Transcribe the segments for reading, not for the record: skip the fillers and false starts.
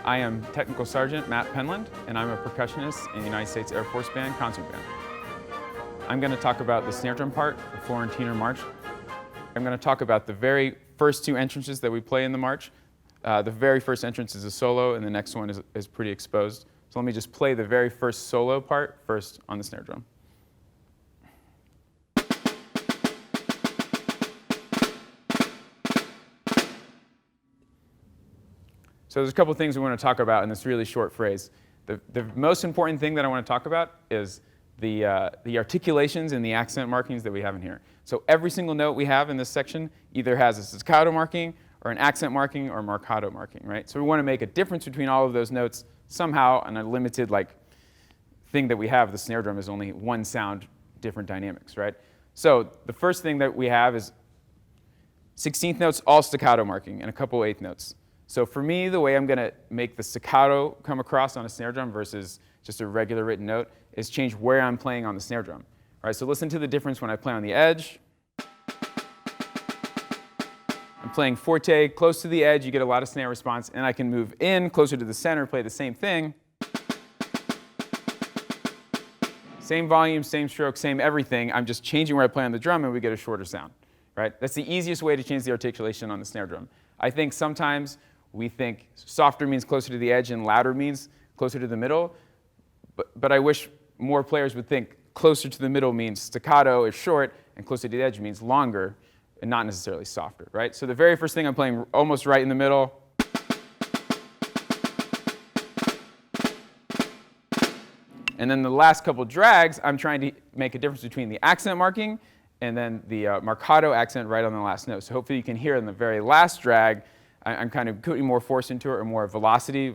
I am Technical Sergeant Matt Penland, and I'm a percussionist in the United States Air Force Band concert band. I'm going to talk about the snare drum part, the Florentiner March. I'm going to talk about the very first two entrances that we play in the march. The very first entrance is a solo, and the next one is pretty exposed. So let me just play the very first solo part first on the snare drum. So there's a couple things we want to talk about in this really short phrase. The most important thing that I want to talk about is the articulations and the accent markings that we have in here. So every single note we have in this section either has a staccato marking or an accent marking or marcato marking, right? So we want to make a difference between all of those notes somehow, and a limited thing that we have, the snare drum, is only one sound, different dynamics, right? So the first thing that we have is 16th notes, all staccato marking, and a couple eighth notes. So for me, the way I'm going to make the staccato come across on a snare drum versus just a regular written note is change where I'm playing on the snare drum. All right, so listen to the difference when I play on the edge. I'm playing forte, close to the edge, you get a lot of snare response, and I can move in closer to the center, play the same thing. Same volume, same stroke, same everything. I'm just changing where I play on the drum, and we get a shorter sound. Right? That's the easiest way to change the articulation on the snare drum. I think sometimes we think softer means closer to the edge and louder means closer to the middle. But I wish more players would think closer to the middle means staccato is short, and closer to the edge means longer, and not necessarily softer, right? So the very first thing I'm playing almost right in the middle. And then the last couple drags, I'm trying to make a difference between the accent marking and then the marcato accent right on the last note. So hopefully you can hear in the very last drag, I'm kind of putting more force into it or more velocity.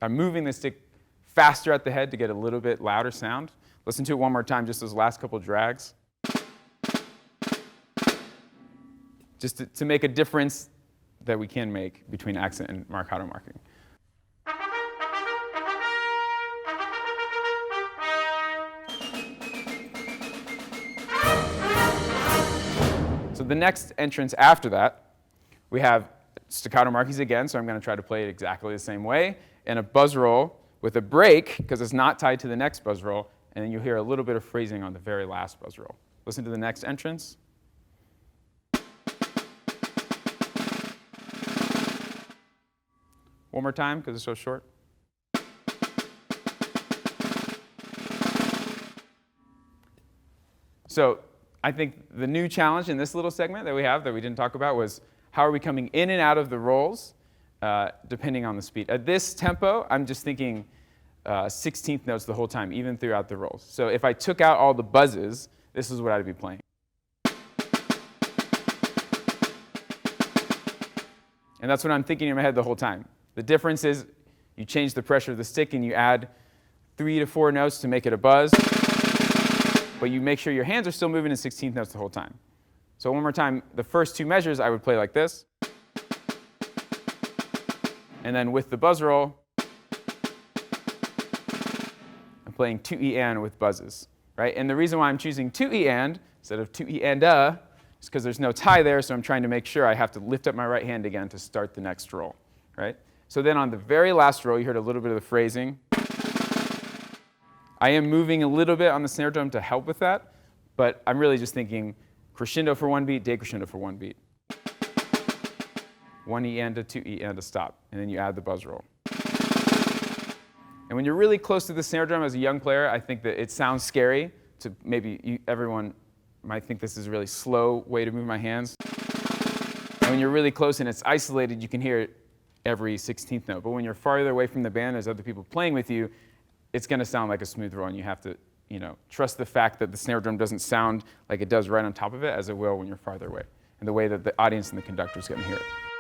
I'm moving the stick faster at the head to get a little bit louder sound. Listen to it one more time, just those last couple drags. Just to make a difference that we can make between accent and marcato marking. So the next entrance after that, we have staccato markings again, so I'm going to try to play it exactly the same way, and a buzz roll with a break, because it's not tied to the next buzz roll, and then you'll hear a little bit of phrasing on the very last buzz roll. Listen to the next entrance. One more time, because it's so short. So I think the new challenge in this little segment that we have that we didn't talk about was how are we coming in and out of the rolls depending on the speed. At this tempo, I'm just thinking 16th notes the whole time, even throughout the rolls. So if I took out all the buzzes, this is what I'd be playing. And that's what I'm thinking in my head the whole time. The difference is you change the pressure of the stick and you add 3 to 4 notes to make it a buzz. But you make sure your hands are still moving in 16th notes the whole time. So one more time, the first two measures I would play like this. And then with the buzz roll, I'm playing 2E and with buzzes, right? And the reason why I'm choosing 2E and instead of 2E and is because there's no tie there, so I'm trying to make sure I have to lift up my right hand again to start the next roll, right? So then on the very last roll, you heard a little bit of the phrasing. I am moving a little bit on the snare drum to help with that, but I'm really just thinking crescendo for one beat, decrescendo for one beat. 1E and a 2E and a stop, and then you add the buzz roll. And when you're really close to the snare drum as a young player, I think that it sounds scary to maybe everyone might think this is a really slow way to move my hands. And when you're really close and it's isolated, you can hear it every 16th note. But when you're farther away from the band, there's other people playing with you, it's going to sound like a smooth roll, and you have to, trust the fact that the snare drum doesn't sound like it does right on top of it as it will when you're farther away, and the way that the audience and the conductor is going to hear it.